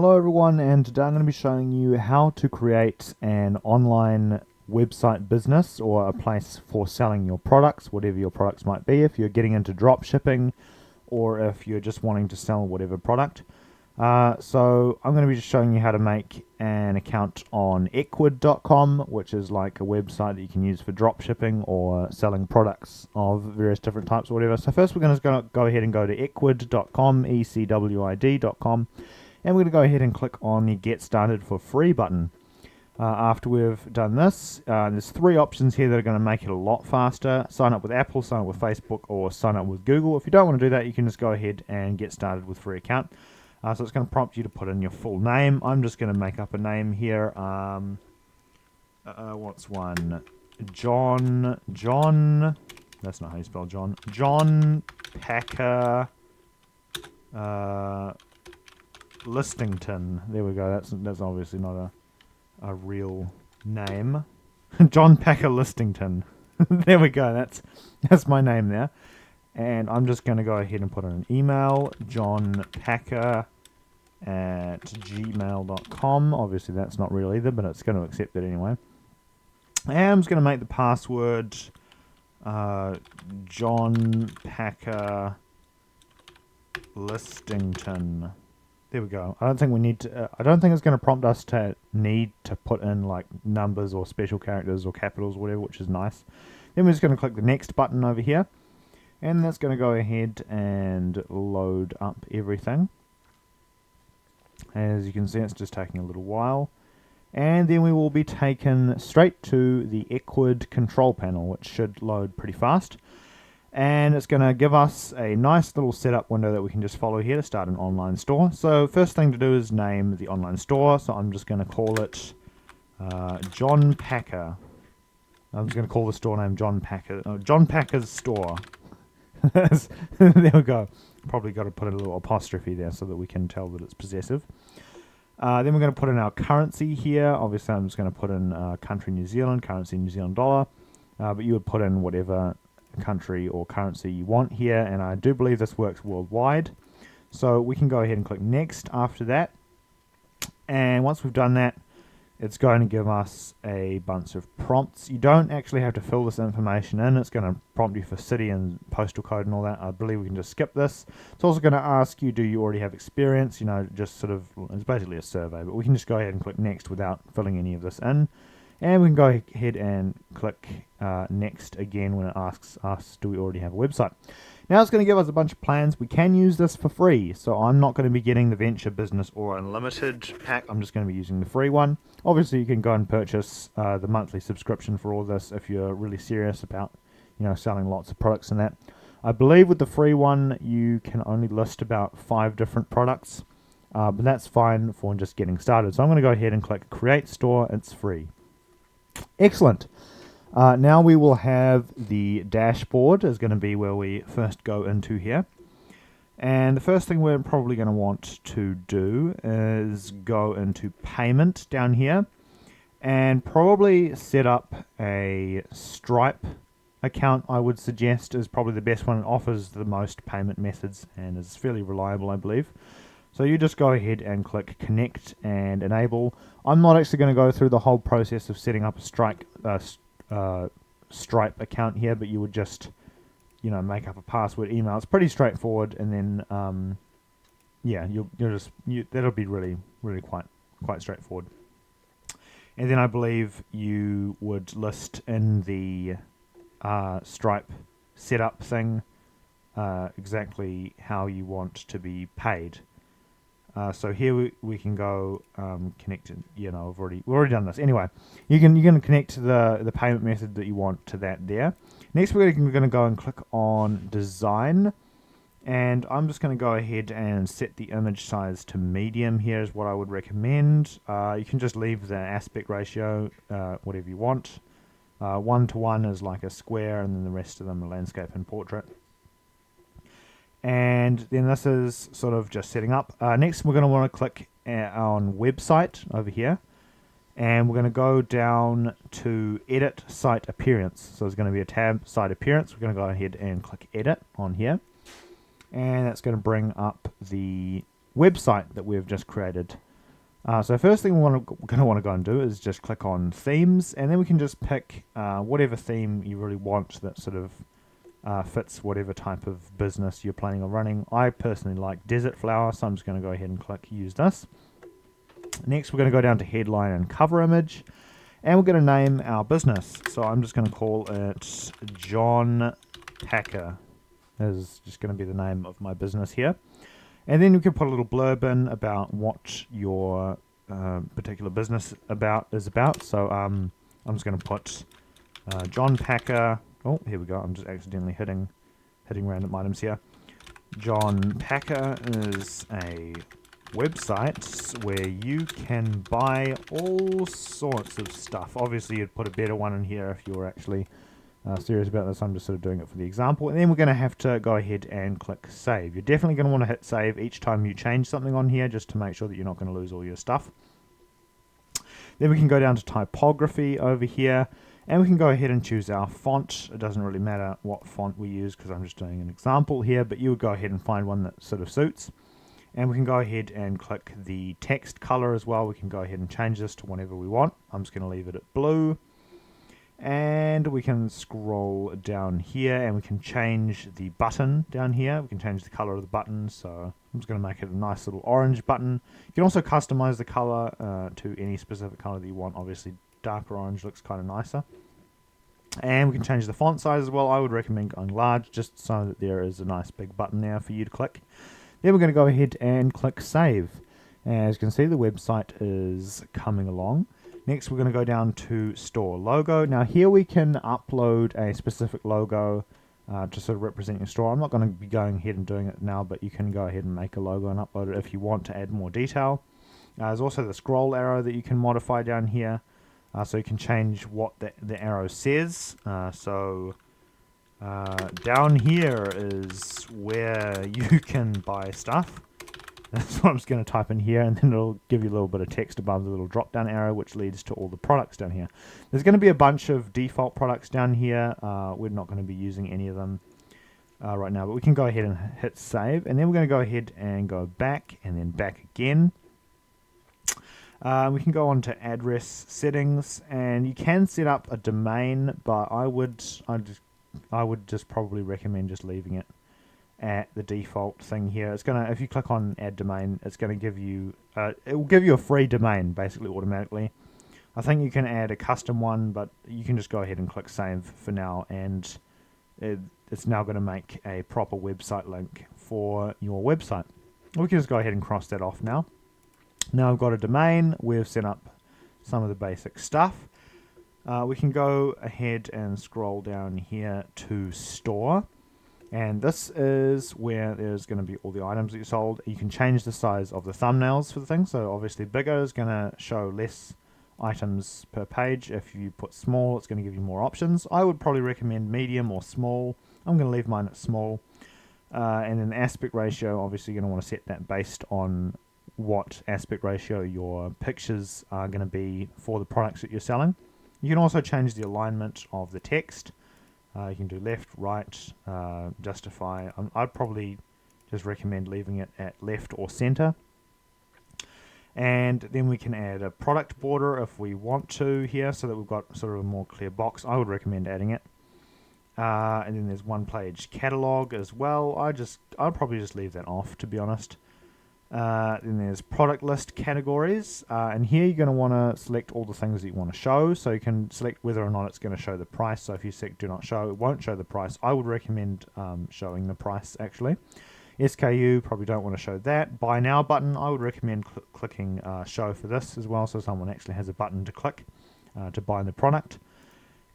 Hello everyone, and today I'm going to be showing you how to create an online website business or a place for selling your products, whatever your products might be, if you're getting into drop shipping or if you're just wanting to sell whatever product. So I'm going to be just showing you how to make an account on Ecwid.com, which is like a website that you can use for drop shipping or selling products of various different types or whatever. So first we're going to go ahead and go to ecwid.com, ecwid.com. And we're going to go ahead and click on the Get Started for Free button. After we've done this, there's three options here that are going to make it a lot faster. Sign up with Apple, sign up with Facebook, or sign up with Google. If you don't want to do that, you can just go ahead and get started with free account. So it's going to prompt you to put in your full name. I'm just going to make up a name here. What's one? John, that's not how you spell John. John Packer, Listington. There we go. That's obviously not a real name. John Packer Listington. There we go. That's my name there. And I'm just going to go ahead and put in an email, johnpacker@gmail.com. Obviously that's not real either, but it's going to accept it anyway. And I'm just going to make the password John Packer Listington. There we go. I don't think we need to. I don't think it's going to prompt us to need to put in like numbers or special characters or capitals or whatever, which is nice. Then we're just going to click the next button over here, and that's going to go ahead and load up everything. As you can see, it's just taking a little while, and then we will be taken straight to the Ecwid control panel, which should load pretty fast. And it's going to give us a nice little setup window that we can just follow here to start an online store. So first thing to do is name the online store. So I'm just going to call it John Packer. I'm just going to call the store name John Packer. John Packer's Store. There we go. Probably got to put a little apostrophe there so that we can tell that it's possessive. Then we're going to put in our currency here. Obviously I'm just going to put in country New Zealand, currency New Zealand dollar. But you would put in whatever country or currency you want here, and I do believe this works worldwide. So we can go ahead and click next after that, and once we've done that, it's going to give us a bunch of prompts. You don't actually have to fill this information in. It's going to prompt you for city and postal code and all that. I believe we can just skip this. It's also going to ask you, do you already have experience? You know, just sort of, it's basically a survey, but we can just go ahead and click next without filling any of this in. And we can go ahead and click next again when it asks us, do we already have a website? Now it's going to give us a bunch of plans. We can use this for free, so I'm not going to be getting the Venture, Business, or Unlimited pack. I'm just going to be using the free one. Obviously, you can go and purchase the monthly subscription for all this if you're really serious about, selling lots of products and that. I believe with the free one, you can only list about 5 different products, but that's fine for just getting started. So I'm going to go ahead and click Create Store. It's free. Excellent. Now we will have the dashboard is going to be where we first go into here. And the first thing we're probably going to want to do is go into payment down here and probably set up a Stripe account. I would suggest is probably the best one. It offers the most payment methods and is fairly reliable, I believe. So you just go ahead and click connect and enable. I'm not actually going to go through the whole process of setting up a Stripe account here, but you would just, make up a password, email. It's pretty straightforward, and then, that'll be really quite straightforward. And then I believe you would list in the Stripe setup thing exactly how you want to be paid. So here we can go connect. We've already done this. Anyway, you're going to connect to the payment method that you want to that there. Next, we're going to go and click on design, and I'm just going to go ahead and set the image size to medium. Here is what I would recommend. You can just leave the aspect ratio whatever you want. 1:1 is like a square, and then the rest of them are landscape and portrait. And then this is sort of just setting up. Next, we're going to want to click on website over here. And we're going to go down to edit site appearance. So there's going to be a tab, site appearance. We're going to go ahead and click edit on here. And that's going to bring up the website that we've just created. So first thing we're going to want to go and do is just click on themes, and then we can just pick whatever theme you really want that sort of fits whatever type of business you're planning on running. I personally like desert flower, so I'm just going to go ahead and click use this. Next we're going to go down to headline and cover image, and we're going to name our business. So I'm just going to call it John Packer. This is just going to be the name of my business here. And then you can put a little blurb in about what your particular business is about. So I'm just going to put John Packer. Oh, here we go. I'm just accidentally hitting random items here. John Packer is a website where you can buy all sorts of stuff. Obviously, you'd put a better one in here if you were actually serious about this. I'm just sort of doing it for the example. And then we're going to have to go ahead and click save. You're definitely going to want to hit save each time you change something on here, just to make sure that you're not going to lose all your stuff. Then we can go down to typography over here, and we can go ahead and choose our font. It doesn't really matter what font we use because I'm just doing an example here, but you would go ahead and find one that sort of suits. And we can go ahead and click the text color as well. We can go ahead and change this to whatever we want. I'm just going to leave it at blue. And we can scroll down here and we can change the button down here. We can change the color of the button. So I'm just going to make it a nice little orange button. You can also customize the color to any specific color that you want. Obviously, darker orange looks kind of nicer. And we can change the font size as well. I would recommend going large, just so that there is a nice big button there for you to click. Then we're going to go ahead and click save. As you can see, the website is coming along. Next, we're going to go down to store logo. Now here we can upload a specific logo to sort of represent your store. I'm not going to be going ahead and doing it now, but you can go ahead and make a logo and upload it if you want to add more detail. There's also the scroll arrow that you can modify down here. So you can change what the arrow says. Down here is where you can buy stuff. That's what I'm just going to type in here, and then it'll give you a little bit of text above the little drop down arrow, which leads to all the products down here. There's going to be a bunch of default products down here. We're not going to be using any of them right now, but we can go ahead and hit save, and then we're going to go ahead and go back and then back again. We can go on to address settings, and you can set up a domain, but I would just probably recommend just leaving it at the default thing here. It's gonna, if you click on add domain, it's gonna give you it will give you a free domain basically automatically. I think you can add a custom one, but you can just go ahead and click save for now, and it's now going to make a proper website link for your website. We can just go ahead and cross that off now. Now I've got a domain, we've set up some of the basic stuff. We can go ahead and scroll down here to store. And this is where there's going to be all the items that you sold. You can change the size of the thumbnails for the thing. So obviously bigger is going to show less items per page. If you put small, it's going to give you more options. I would probably recommend medium or small. I'm going to leave mine at small. And then the aspect ratio, obviously you're going to want to set that based on what aspect ratio your pictures are going to be for the products that you're selling. You can also change the alignment of the text. You can do left, right, justify. I'd probably just recommend leaving it at left or center. And then we can add a product border if we want to here, so that we've got sort of a more clear box. I would recommend adding it. And then there's one page catalog as well. I'd probably just leave that off, to be honest. Then there's product list categories, and here you're going to want to select all the things that you want to show. So you can select whether or not it's going to show the price. So if you select do not show, it won't show the price. I would recommend showing the price actually. SKU, probably don't want to show that. Buy now button, I would recommend clicking show for this as well, so someone actually has a button to click to buy the product.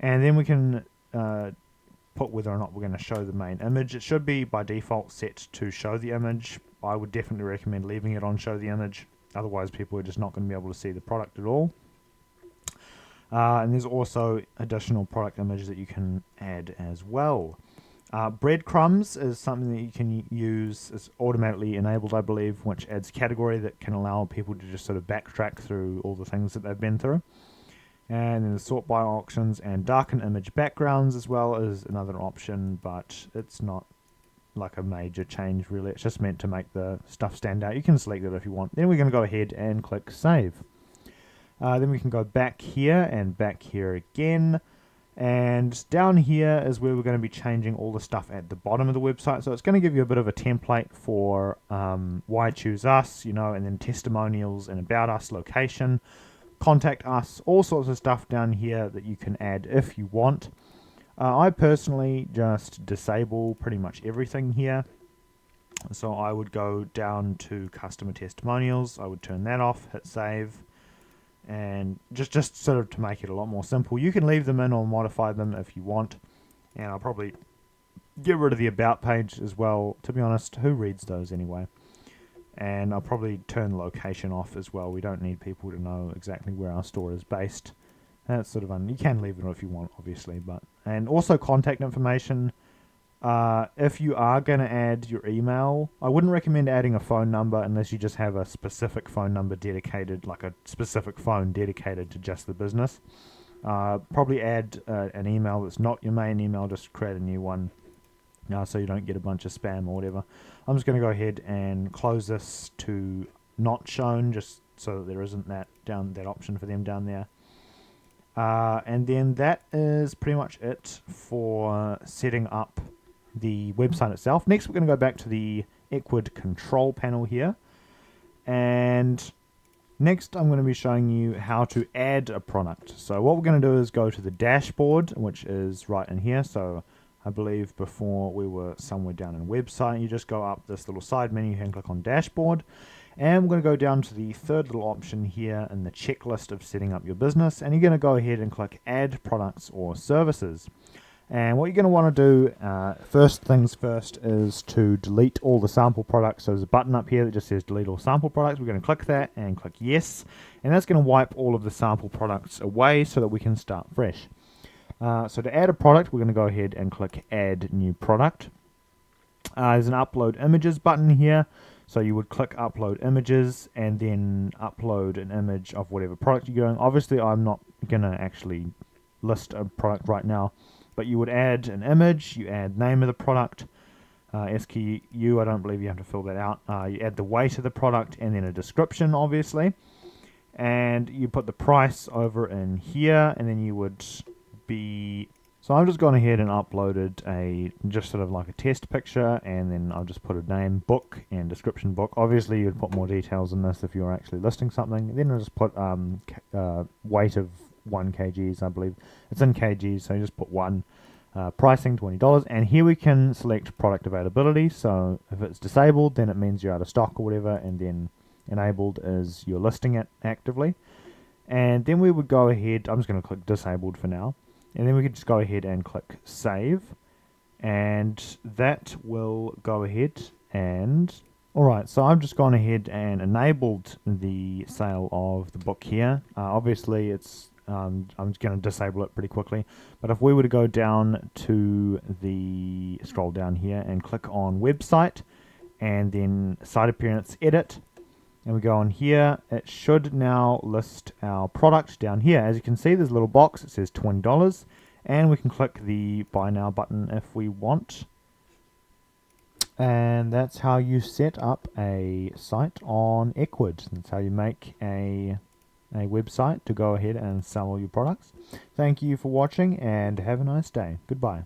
And then we can put whether or not we're going to show the main image. It should be by default set to show the image. I would definitely recommend leaving it on show the image, otherwise people are just not going to be able to see the product at all. And there's also additional product images that you can add as well. Breadcrumbs is something that you can use. It's automatically enabled, I believe, which adds category that can allow people to just sort of backtrack through all the things that they've been through. And then the sort by auctions and darken image backgrounds as well is another option, but it's not like a major change really. It's just meant to make the stuff stand out. You can select it if you want. Then we're going to go ahead and click save. Then we can go back here and back here again. And down here is where we're going to be changing all the stuff at the bottom of the website. So it's going to give you a bit of a template for why choose us, and then testimonials and about us, location, contact us, all sorts of stuff down here that you can add if you want. I personally just disable pretty much everything here. So I would go down to customer testimonials. I would turn that off, hit save. And just sort of to make it a lot more simple. You can leave them in or modify them if you want. And I'll probably get rid of the about page as well. To be honest, who reads those anyway? And I'll probably turn location off as well. We don't need people to know exactly where our store is based. That's sort of you can leave it if you want, obviously, and also contact information. If you are going to add your email, I wouldn't recommend adding a phone number unless you just have a specific phone number dedicated, like a specific phone dedicated to just the business. Probably add an email that's not your main email. Just create a new one, so you don't get a bunch of spam or whatever. I'm just going to go ahead and close this to not shown, just so that there isn't that option for them down there. And then that is pretty much it for setting up the website itself. Next, we're going to go back to the Ecwid control panel here. And next, I'm going to be showing you how to add a product. So what we're going to do is go to the dashboard, which is right in here. So I believe before we were somewhere down in website. You just go up this little side menu and click on dashboard. And we're going to go down to the third little option here in the checklist of setting up your business. And you're going to go ahead and click Add Products or Services. And what you're going to want to do, first things first, is to delete all the sample products. So there's a button up here that just says Delete All Sample Products. We're going to click that and click Yes. And that's going to wipe all of the sample products away so that we can start fresh. So to add a product, we're going to go ahead and click Add New Product. There's an Upload Images button here. So you would click upload images and then upload an image of whatever product you're doing. Obviously, I'm not going to actually list a product right now, but you would add an image, you add name of the product, SKU, I don't believe you have to fill that out. You add the weight of the product and then a description, obviously. And you put the price over in here, and then you would be... So I've just gone ahead and uploaded just sort of like a test picture, and then I'll just put a name, book, and description book. Obviously, you'd put more details in this if you're actually listing something. Then I'll just put weight of 1 kgs, I believe. It's in kgs, so you just put 1. Pricing $20, and here we can select product availability. So if it's disabled, then it means you're out of stock or whatever, and then enabled is you're listing it actively. And then we would go ahead, I'm just going to click disabled for now. And then we could just go ahead and click save, and that will go ahead and... Alright, so I've just gone ahead and enabled the sale of the book here. Obviously it's, I'm just going to disable it pretty quickly, but if we were to go down to the, scroll down here and click on website, and then site appearance edit, and we go on here, it should now list our product down here. As you can see, there's a little box that says $20, and we can click the buy now button if we want. And that's how you set up a site on Ecwid. That's how you make a website to go ahead and sell all your products. Thank you for watching, and have a nice day. Goodbye.